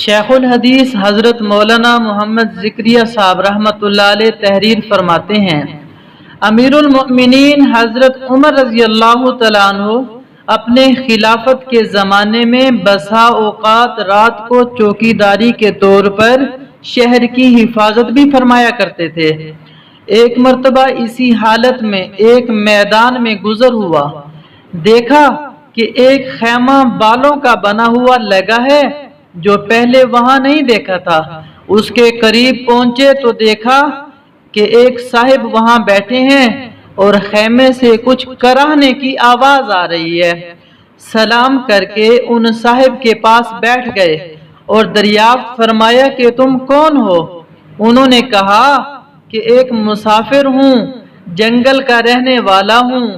شیخ الحدیث حضرت مولانا محمد ذکریہ صاحب رحمۃ اللہ علیہ تحریر فرماتے ہیں، امیر المؤمنین حضرت عمر رضی اللہ تعالیٰ عنہ اپنے خلافت کے زمانے میں بسا اوقات رات کو چوکیداری کے طور پر شہر کی حفاظت بھی فرمایا کرتے تھے۔ ایک مرتبہ اسی حالت میں ایک میدان میں گزر ہوا، دیکھا کہ ایک خیمہ بالوں کا بنا ہوا لگا ہے جو پہلے وہاں نہیں دیکھا تھا۔ اس کے قریب پہنچے تو دیکھا کہ ایک صاحب وہاں بیٹھے ہیں اور خیمے سے کچھ کراہنے کی آواز آ رہی ہے۔ سلام کر کے ان صاحب کے پاس بیٹھ گئے اور دریافت فرمایا کہ تم کون ہو؟ انہوں نے کہا کہ ایک مسافر ہوں، جنگل کا رہنے والا ہوں،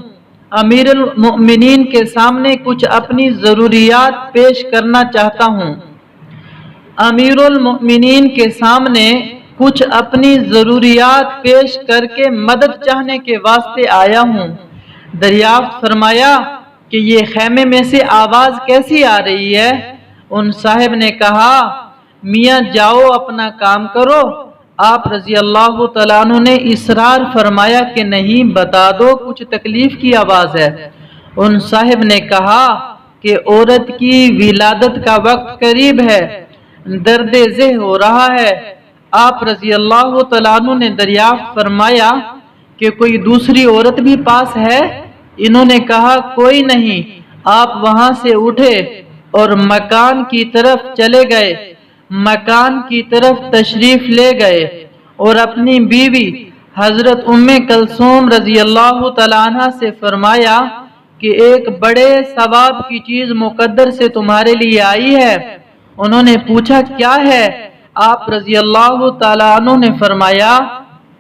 امیر المؤمنین کے سامنے کچھ اپنی ضروریات پیش کرنا چاہتا ہوں۔ امیر المؤمنین کے سامنے کچھ اپنی ضروریات پیش کر کے مدد چاہنے کے واسطے آیا ہوں۔ دریافت فرمایا کہ یہ خیمے میں سے آواز کیسی آ رہی ہے؟ ان صاحب نے کہا، میاں جاؤ اپنا کام کرو۔ آپ رضی اللہ تعالیٰ عنہ نے اصرار فرمایا کہ نہیں، بتا دو، کچھ تکلیف کی آواز ہے۔ ان صاحب نے کہا کہ عورت کی ولادت کا وقت قریب ہے، درد ذہ ہو رہا ہے۔ آپ رضی اللہ تعالیٰ عنہ نے دریافت فرمایا کہ کوئی دوسری عورت بھی پاس ہے؟ انہوں نے کہا کوئی نہیں۔ آپ وہاں سے اٹھے اور مکان کی طرف چلے گئے، مکان کی طرف تشریف لے گئے اور اپنی بیوی حضرت ام کلثوم رضی اللہ تعالیٰ عنہ سے فرمایا کہ ایک بڑے ثواب کی چیز مقدر سے تمہارے لیے آئی ہے۔ انہوں نے پوچھا کیا ہے؟ آپ رضی اللہ تعالیٰ عنہ نے فرمایا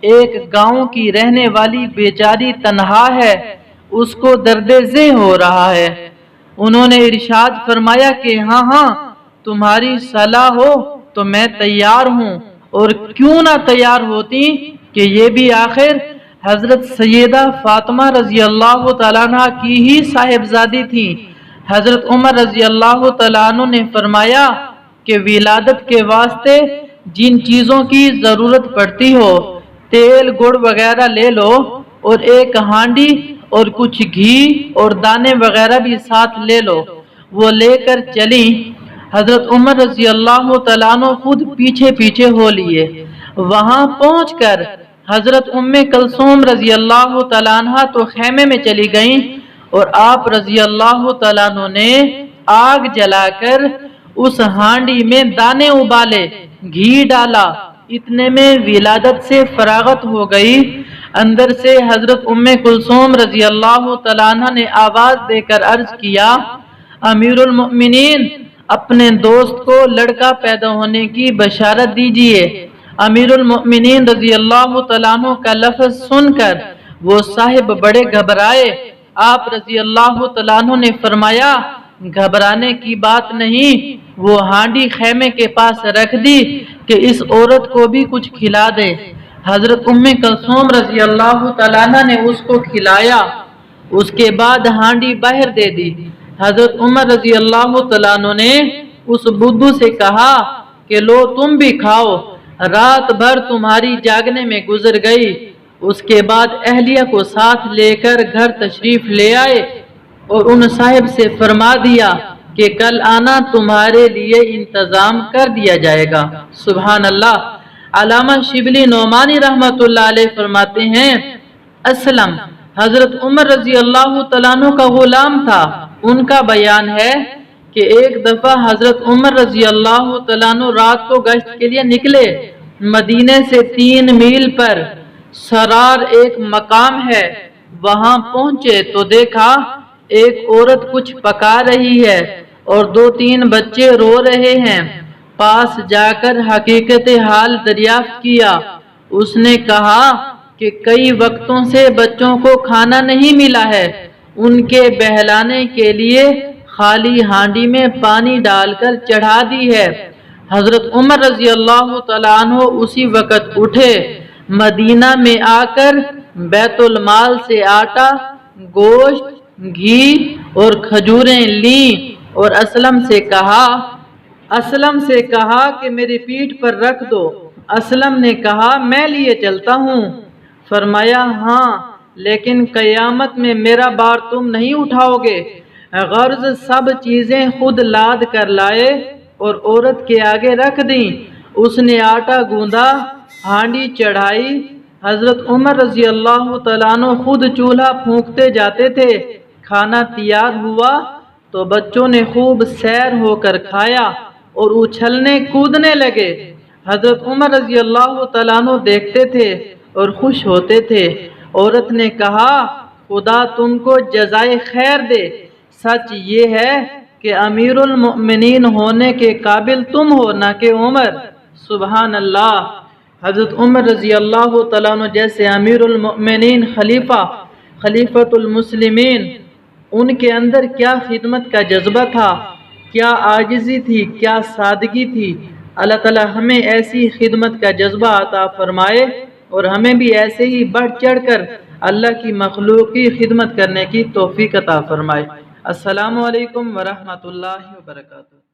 ایک گاؤں کی رہنے والی بیچاری تنہا ہے، اس کو درد ذہ ہو رہا ہے۔ انہوں نے ارشاد فرمایا کہ ہاں ہاں، تمہاری صلاح ہو تو میں تیار ہوں، اور کیوں نہ تیار ہوتی کہ یہ بھی آخر حضرت سیدہ فاطمہ رضی اللہ تعالیٰ عنہ کی ہی صاحبزادی تھی۔ حضرت عمر رضی اللہ تعالیٰ عنہ نے فرمایا کہ ولادت کے واسطے جن چیزوں کی ضرورت پڑتی ہو، تیل گڑ وغیرہ لے لو، اور ایک ہانڈی اور کچھ گھی اور دانے وغیرہ بھی ساتھ لے لو۔ وہ لے کر چلی۔ حضرت عمر رضی اللہ تعالیٰ عنہ خود پیچھے پیچھے ہو لیے۔ وہاں پہنچ کر حضرت ام کلثوم رضی اللہ تعالیٰ عنہ تو خیمے میں چلی گئیں، اور آپ رضی اللہ تعالیٰ عنہ نے آگ جلا کر اس ہانڈی میں دانے ابالے، گھی ڈالا۔ اتنے میں ولادت سے فراغت ہو گئی۔ اندر سے حضرت ام کلثوم رضی اللہ تعالیٰ عنہ نے آواز دے کر عرض کیا، امیر المؤمنین اپنے دوست کو لڑکا پیدا ہونے کی بشارت دیجئے۔ امیر المؤمنین رضی اللہ تعالیٰ عنہ کا لفظ سن کر وہ صاحب بڑے گھبرائے۔ آپ رضی اللہ تعالیٰ عنہ نے فرمایا گھبرانے کی بات نہیں، وہ ہانڈی خیمے کے پاس رکھ دی کہ اس عورت کو بھی کچھ کھلا دے۔ حضرت ام کلثوم رضی اللہ تعالیٰ عنہ نے اس کو کھلایا، اس کے بعد ہانڈی باہر دے دی۔ حضرت عمر رضی اللہ تعالیٰ عنہ نے اس بدھو سے کہا کہ لو تم بھی کھاؤ، رات بھر تمہاری جاگنے میں گزر گئی۔ اس کے بعد اہلیہ کو ساتھ لے کر گھر تشریف لے آئے اور ان صاحب سے فرما دیا کہ کل آنا، تمہارے لیے انتظام کر دیا جائے گا۔ سبحان اللہ۔ علامہ شبلی نعمانی رحمۃ اللہ علیہ فرماتے ہیں، اسلم حضرت عمر رضی اللہ تعالیٰ عنہ کا غلام تھا۔ ان کا بیان ہے کہ ایک دفعہ حضرت عمر رضی اللہ تعالیٰ عنہ رات کو گشت کے لیے نکلے۔ مدینے سے 3 میل پر سرار ایک مقام ہے، وہاں پہنچے تو دیکھا ایک عورت کچھ پکا رہی ہے اور 2-3 بچے رو رہے ہیں۔ پاس جا کر حقیقت حال دریافت کیا۔ اس نے کہا کہ کئی وقتوں سے بچوں کو کھانا نہیں ملا ہے، ان کے بہلانے کے لیے خالی ہانڈی میں پانی ڈال کر چڑھا دی ہے۔ حضرت عمر رضی اللہ تعالیٰ عنہ اسی وقت اٹھے، مدینہ میں آ کر بیت المال سے آٹا، گوشت، گھی اور کھجوریں لیں اور اسلم سے کہا اسلم سے کہا کہ میری پیٹھ پر رکھ دو۔ اسلم نے کہا میں لیے چلتا ہوں۔ فرمایا ہاں لیکن قیامت میں میرا بار تم نہیں اٹھاؤ گے۔ غرض سب چیزیں خود لاد کر لائے اور عورت کے آگے رکھ دیں۔ اس نے آٹا گوندا، ہانڈی چڑھائی۔ حضرت عمر رضی اللہ تعالیٰ عنہ خود چولہا پھونکتے جاتے تھے۔ کھانا تیار ہوا تو بچوں نے خوب سیر ہو کر کھایا اور اچھلنے کودنے لگے۔ حضرت عمر رضی اللہ تعالیٰ عنہ دیکھتے تھے اور خوش ہوتے تھے۔ عورت نے کہا خدا تم کو جزائے خیر دے، سچ یہ ہے کہ امیر المؤمنین ہونے کے قابل تم ہو نہ کہ عمر۔ سبحان اللہ۔ حضرت عمر رضی اللہ تعالیٰ عنہ جیسے امیر المؤمنین، خلیفۃ المسلمین، ان کے اندر کیا خدمت کا جذبہ تھا، کیا عاجزی تھی، کیا سادگی تھی۔ اللہ تعالیٰ ہمیں ایسی خدمت کا جذبہ عطا فرمائے اور ہمیں بھی ایسے ہی بڑھ چڑھ کر اللہ کی مخلوق کی خدمت کرنے کی توفیق عطا فرمائے۔ السلام علیکم ورحمۃ اللہ وبرکاتہ۔